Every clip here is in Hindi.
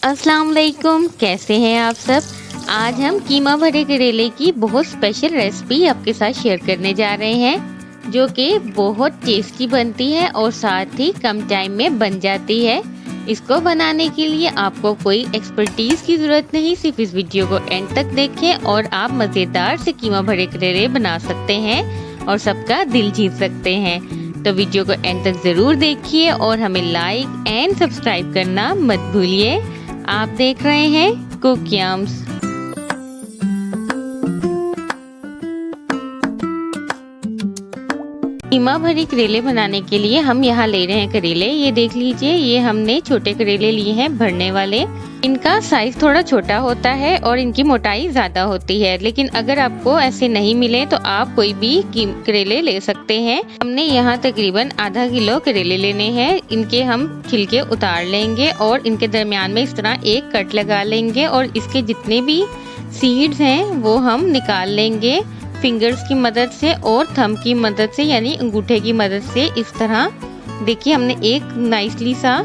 अस्सलाम वालेकुम, कैसे हैं आप सब। आज हम कीमा भरे करेले की बहुत स्पेशल रेसिपी आपके साथ शेयर करने जा रहे हैं, जो कि बहुत टेस्टी बनती है और साथ ही कम टाइम में बन जाती है। इसको बनाने के लिए आपको कोई एक्सपर्टीज की ज़रूरत नहीं, सिर्फ इस वीडियो को एंड तक देखें और आप मज़ेदार से कीमा भरे करेले बना सकते हैं और सबका दिल जीत सकते हैं। तो वीडियो को एंड तक ज़रूर देखिए और हमें लाइक एंड सब्सक्राइब करना मत भूलिए। आप देख रहे हैं कुक यम्स। कीमा भरी करेले बनाने के लिए हम यहाँ ले रहे हैं करेले। ये देख लीजिए, ये हमने छोटे करेले लिए हैं भरने वाले। इनका साइज थोड़ा छोटा होता है और इनकी मोटाई ज्यादा होती है, लेकिन अगर आपको ऐसे नहीं मिले तो आप कोई भी करेले ले सकते हैं। हमने यहाँ तकरीबन आधा किलो करेले लेने हैं। इनके हम छिलके उतार लेंगे और इनके दरमियान में इस तरह एक कट लगा लेंगे और इसके जितने भी सीड्स हैं वो हम निकाल लेंगे फिंगर्स की मदद से और थंब की मदद से, यानी अंगूठे की मदद से। इस तरह देखिए, हमने एक नाइसली सा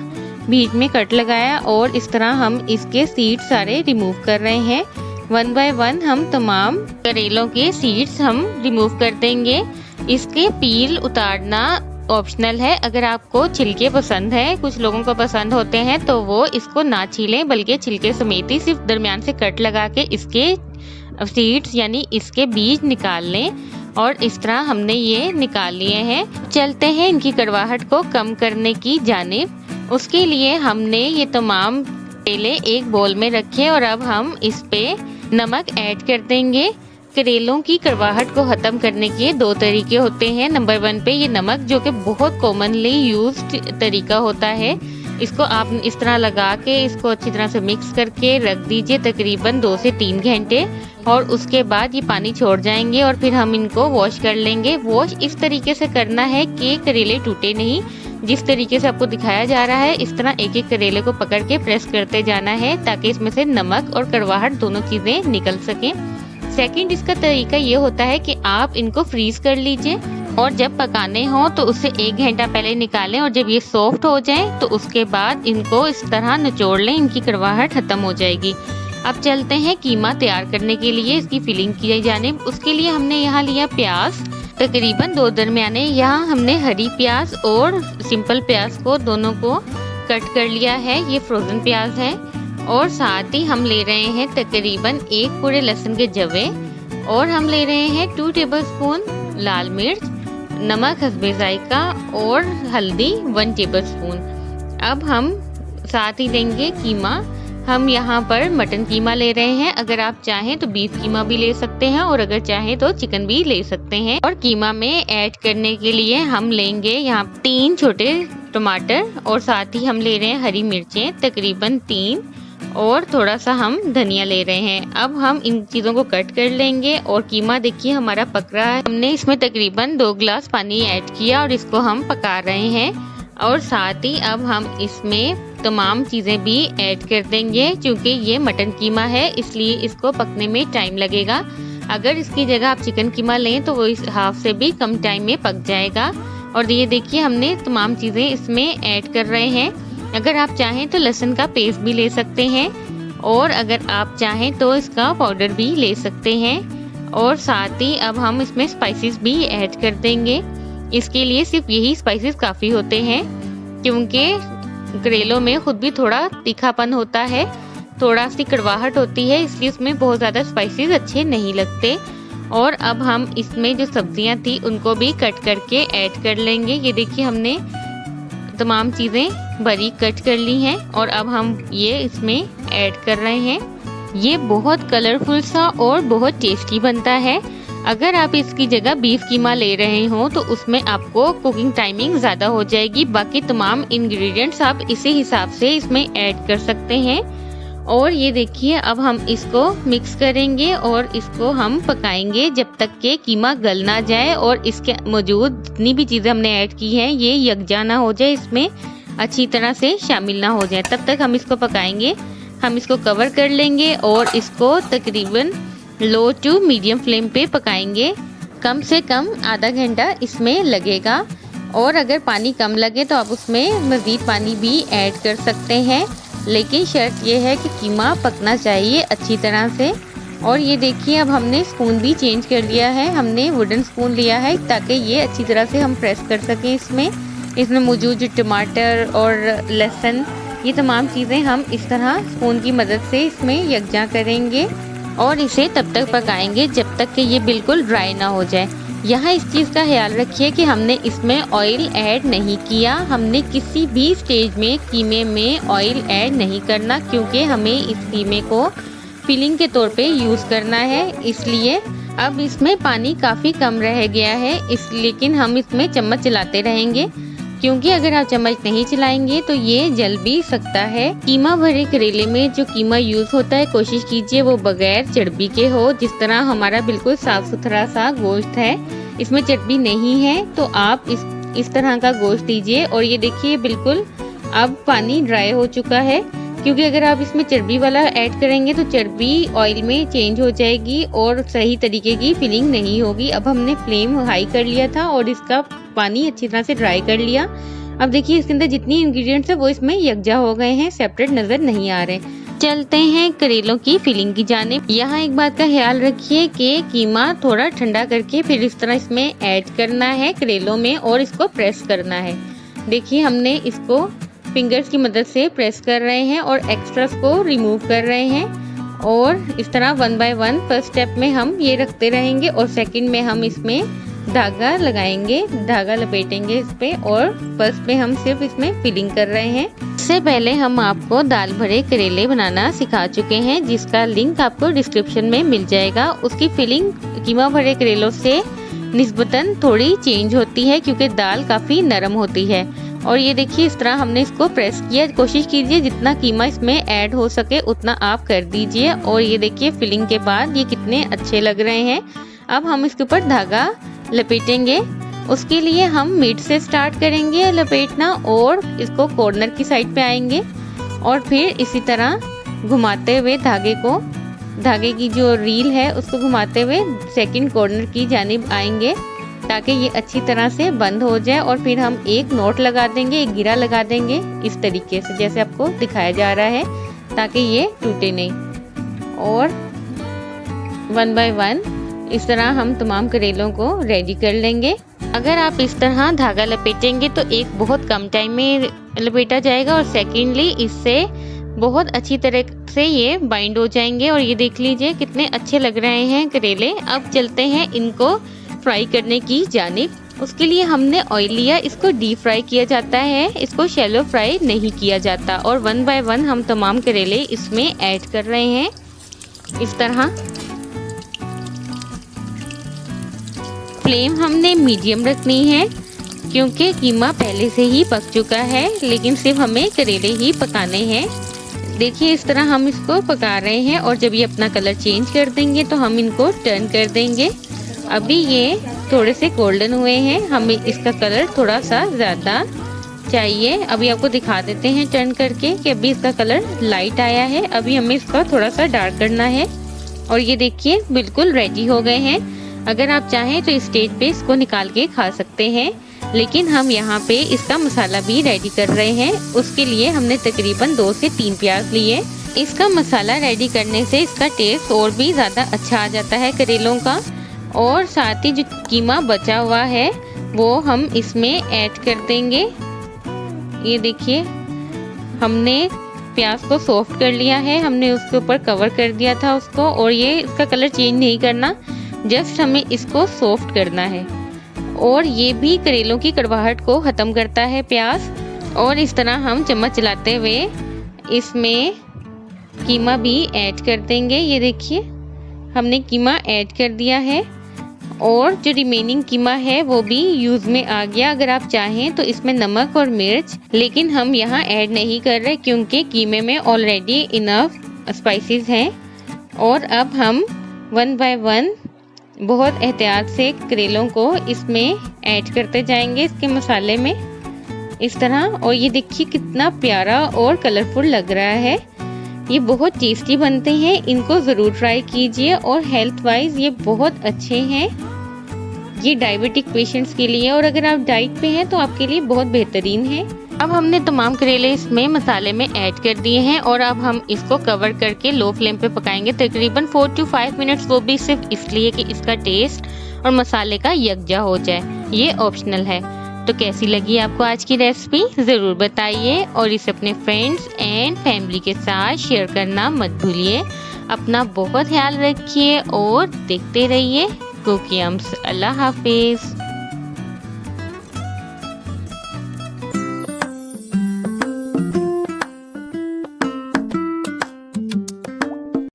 बीच में कट लगाया और इस तरह हम इसके सीड सारे रिमूव कर रहे हैं। वन बाय वन हम तमाम करेलों के सीड्स हम रिमूव कर देंगे। इसके पील उतारना ऑप्शनल है। अगर आपको छिलके पसंद है, कुछ लोगों को पसंद होते हैं, तो वो इसको ना छीलें बल्कि छिलके समेत ही सिर्फ दरमियान से कट लगा के इसके सीड्स यानी इसके बीज निकाल लें। और इस तरह हमने ये निकाल लिए हैं। चलते हैं इनकी कड़वाहट को कम करने की जानिब। उसके लिए हमने ये तमाम करेले एक बाउल में रखे और अब हम इस पे नमक ऐड कर देंगे। करेलों की कड़वाहट को ख़त्म करने के दो तरीके होते हैं। नंबर 1 पे ये नमक, जो कि बहुत कॉमनली यूज्ड तरीका होता है। इसको आप इस तरह लगा के इसको अच्छी तरह से मिक्स करके रख दीजिए तकरीबन 2 से 3 घंटे, और उसके बाद ये पानी छोड़ जाएंगे और फिर हम इनको वॉश कर लेंगे। वॉश इस तरीके से करना है कि करेले टूटे नहीं। जिस तरीके से आपको दिखाया जा रहा है, इस तरह एक एक करेले को पकड़ के प्रेस करते जाना है ताकि इसमें से नमक और कड़वाहट दोनों चीज़ें निकल सकें। सेकंड इसका तरीका ये होता है कि आप इनको फ्रीज कर लीजिए और जब पकाने हो तो उससे 1 घंटा पहले निकालें, और जब ये सॉफ्ट हो जाए तो उसके बाद इनको इस तरह निचोड़ लें। इनकी कड़वाहट खत्म हो जाएगी। अब चलते हैं कीमा तैयार करने के लिए इसकी फिलिंग की जाने। उसके लिए हमने यहाँ लिया प्याज, तकरीबन 2 दरमियाने। यहाँ हमने हरी प्याज और सिंपल प्याज को दोनों को कट कर लिया है। ये फ्रोजन प्याज है। और साथ ही हम ले रहे हैं तकरीबन 1 पूरे लहसुन के जवे, और हम ले रहे हैं 2 टेबलस्पून लाल मिर्च, नमक हस्बे जायका और हल्दी 1 टेबलस्पून। अब हम साथ ही देंगे कीमा। हम यहाँ पर मटन कीमा ले रहे हैं। अगर आप चाहें तो बीफ कीमा भी ले सकते हैं और अगर चाहें तो चिकन भी ले सकते हैं। और कीमा में ऐड करने के लिए हम लेंगे यहाँ 3 छोटे टमाटर, और साथ ही हम ले रहे हैं हरी मिर्चें तकरीबन 3, और थोड़ा सा हम धनिया ले रहे हैं। अब हम इन चीज़ों को कट कर लेंगे और कीमा देखिए हमारा पक रहा है। हमने इसमें तकरीबन 2 गिलास पानी ऐड किया और इसको हम पका रहे हैं। और साथ ही अब हम इसमें तमाम चीज़ें भी ऐड कर देंगे। क्योंकि ये मटन कीमा है इसलिए इसको पकने में टाइम लगेगा। अगर इसकी जगह आप चिकन कीमा लें तो वो इस हाफ से भी कम टाइम में पक जाएगा। और ये देखिए हमने तमाम चीज़ें इसमें ऐड कर रहे हैं। अगर आप चाहें तो लहसुन का पेस्ट भी ले सकते हैं, और अगर आप चाहें तो इसका पाउडर भी ले सकते हैं। और साथ ही अब हम इसमें स्पाइसेस भी ऐड कर देंगे। इसके लिए सिर्फ यही स्पाइसेस काफ़ी होते हैं, क्योंकि करेलों में खुद भी थोड़ा तीखापन होता है, थोड़ा सी कड़वाहट होती है, इसलिए इसमें बहुत ज़्यादा स्पाइसेस अच्छे नहीं लगते। और अब हम इसमें जो सब्जियां थी उनको भी कट करके ऐड कर लेंगे। ये देखिए हमने तमाम चीज़ें बारीक कट कर ली हैं और अब हम ये इसमें ऐड कर रहे हैं। ये बहुत कलरफुल सा और बहुत टेस्टी बनता है। अगर आप इसकी जगह बीफ कीमा ले रहे हो तो उसमें आपको कुकिंग टाइमिंग ज़्यादा हो जाएगी। बाकी तमाम इंग्रेडिएंट्स आप इसी हिसाब से इसमें ऐड कर सकते हैं। और ये देखिए अब हम इसको मिक्स करेंगे और इसको हम पकाएंगे जब तक कि कीमा गल ना जाए और इसके मौजूद जितनी भी चीज़ें हमने ऐड की हैं ये यकजा ना हो जाए, इसमें अच्छी तरह से शामिल ना हो जाए। तब तक हम इसको पकाएंगे। हम इसको कवर कर लेंगे और इसको तकरीबन लो टू मीडियम फ्लेम पे पकाएंगे। कम से कम आधा घंटा इसमें लगेगा। और अगर पानी कम लगे तो आप उसमें मज़ीद पानी भी ऐड कर सकते हैं। लेकिन शर्त ये है कि कीमा पकना चाहिए अच्छी तरह से। और ये देखिए अब हमने स्पून भी चेंज कर लिया है, हमने वुडन स्पून लिया है ताकि ये अच्छी तरह से हम प्रेस कर सकें। इसमें मौजूद जो टमाटर और लहसुन, ये तमाम चीज़ें हम इस तरह स्पून की मदद से इसमें यकजा करेंगे और इसे तब तक पकाएंगे जब तक कि ये बिल्कुल ड्राई ना हो जाए। यहाँ इस चीज़ का ख्याल रखिए कि हमने इसमें ऑयल ऐड नहीं किया, हमने किसी भी स्टेज में कीमे में ऑयल ऐड नहीं करना, क्योंकि हमें इस कीमे को फिलिंग के तौर पे यूज़ करना है। इसलिए अब इसमें पानी काफ़ी कम रह गया है, लेकिन हम इसमें चम्मच चलाते रहेंगे, क्योंकि अगर आप चम्मच नहीं चलाएंगे तो ये जल भी सकता है। कीमा भरे करेले में जो कीमा यूज़ होता है, कोशिश कीजिए वो बगैर चर्बी के हो। जिस तरह हमारा बिल्कुल साफ सुथरा सा गोश्त है, इसमें चर्बी नहीं है, तो आप इस तरह का गोश्त दीजिए। और ये देखिए बिल्कुल अब पानी ड्राई हो चुका है, क्योंकि अगर आप इसमें चर्बी वाला ऐड करेंगे तो चर्बी ऑयल में चेंज हो जाएगी और सही तरीके की फिलिंग नहीं होगी। अब हमने फ्लेम हाई कर लिया था और इसका पानी अच्छी तरह से ड्राई कर लिया। अब देखिए इसके अंदर जितनी इंग्रेडिएंट्स है वो इसमें यकजा हो गए हैं, सेपरेट नज़र नहीं आ रहे। चलते हैं करेलों की फिलिंग की जानिब। यहाँ एक बात का ख्याल रखिए कि कीमा थोड़ा ठंडा करके फिर इस तरह इसमें ऐड करना है करेलों में और इसको प्रेस करना है। देखिए हमने इसको फिंगर्स की मदद से प्रेस कर रहे हैं और एक्स्ट्रास को रिमूव कर रहे हैं, और इस तरह 1 बाय 1 फर्स्ट स्टेप में हम ये रखते रहेंगे और सेकंड में हम इसमें धागा लगाएंगे, धागा लपेटेंगे इस पे, और फर्स्ट में हम सिर्फ इसमें फिलिंग कर रहे हैं। इससे पहले हम आपको दाल भरे करेले बनाना सिखा चुके हैं, जिसका लिंक आपको डिस्क्रिप्शन में मिल जाएगा। उसकी फिलिंग कीमा भरे करेलों से निस्बतन थोड़ी चेंज होती है, क्योंकि दाल काफ़ी नरम होती है। और ये देखिए इस तरह हमने इसको प्रेस किया। कोशिश कीजिए जितना कीमा इसमें ऐड हो सके उतना आप कर दीजिए। और ये देखिए फिलिंग के बाद ये कितने अच्छे लग रहे हैं। अब हम इसके ऊपर धागा लपेटेंगे। उसके लिए हम मिड से स्टार्ट करेंगे लपेटना और इसको कॉर्नर की साइड पे आएंगे और फिर इसी तरह घुमाते हुए धागे की जो रील है उसको घुमाते हुए सेकंड कॉर्नर की जानिब आएंगे, ताकि ये अच्छी तरह से बंद हो जाए। और फिर हम एक नोट लगा देंगे, एक गिरा लगा देंगे इस तरीके से जैसे आपको दिखाया जा रहा है, ताकि ये टूटे नहीं। और 1 बाय 1 इस तरह हम तमाम करेलों को रेडी कर लेंगे। अगर आप इस तरह धागा लपेटेंगे तो एक बहुत कम टाइम में लपेटा जाएगा और सेकेंडली इससे बहुत अच्छी तरह से ये बाइंड हो जाएंगे। और ये देख लीजिए कितने अच्छे लग रहे हैं करेले। अब चलते हैं इनको फ्राई करने की जानिब। उसके लिए हमने ऑयल लिया, इसको डीप फ्राई किया जाता है, इसको शैलो फ्राई नहीं किया जाता। और 1 बाय 1 हम तमाम करेले इसमें ऐड कर रहे हैं इस तरह। फ्लेम हमने मीडियम रखनी है, क्योंकि कीमा पहले से ही पक चुका है, लेकिन सिर्फ हमें करेले ही पकाने हैं। देखिए इस तरह हम इसको पका रहे हैं और जब ये अपना कलर चेंज कर देंगे तो हम इनको टर्न कर देंगे। अभी ये थोड़े से गोल्डन हुए हैं, हमें इसका कलर थोड़ा सा ज़्यादा चाहिए। अभी आपको दिखा देते हैं टर्न करके कि अभी इसका कलर लाइट आया है, अभी हमें इसका थोड़ा सा डार्क करना है। और ये देखिए बिल्कुल रेडी हो गए हैं। अगर आप चाहें तो इस स्टेज पे इसको निकाल के खा सकते हैं, लेकिन हम यहाँ पे इसका मसाला भी रेडी कर रहे हैं। उसके लिए हमने तकरीबन 2 से 3 प्याज लिए। इसका मसाला रेडी करने से इसका टेस्ट और भी ज़्यादा अच्छा आ जाता है करेलों का। और साथ ही जो कीमा बचा हुआ है वो हम इसमें ऐड कर देंगे। ये देखिए हमने प्याज को सॉफ्ट कर लिया है, हमने उसके ऊपर कवर कर दिया था उसको, और ये इसका कलर चेंज नहीं करना, जस्ट हमें इसको सॉफ्ट करना है। और ये भी करेलों की कड़वाहट को ख़त्म करता है प्याज। और इस तरह हम चम्मच चलाते हुए इसमें कीमा भी ऐड कर देंगे। ये देखिए हमने कीमा ऐड कर दिया है और जो रिमेनिंग कीमा है वो भी यूज़ में आ गया। अगर आप चाहें तो इसमें नमक और मिर्च, लेकिन हम यहाँ ऐड नहीं कर रहे क्योंकि कीमे में ऑलरेडी इनफ स्पाइसेस हैं। और अब हम 1 बाय 1 बहुत एहतियात से करेलों को इसमें ऐड करते जाएंगे इसके मसाले में इस तरह। और ये देखिए कितना प्यारा और कलरफुल लग रहा है। ये बहुत टेस्टी बनते हैं, इनको ज़रूर ट्राई कीजिए। और हेल्थ वाइज ये बहुत अच्छे हैं, ये डायबिटिक पेशेंट्स के लिए, और अगर आप डाइट पे हैं तो आपके लिए बहुत बेहतरीन है। अब हमने तमाम करेले इसमें मसाले में ऐड कर दिए हैं और अब हम इसको कवर करके लो फ्लेम पे पकाएंगे तकरीबन 4 to 5 मिनट्स, वो भी सिर्फ इसलिए कि इसका टेस्ट और मसाले का यकजा हो जाए। ये ऑप्शनल है। तो कैसी लगी आपको आज की रेसिपी ज़रूर बताइए और इसे अपने फ्रेंड्स एंड फैमिली के साथ शेयर करना मत भूलिए। अपना बहुत ख्याल रखिए और देखते रहिए कुकिंग। अल्लाह हाफिज़।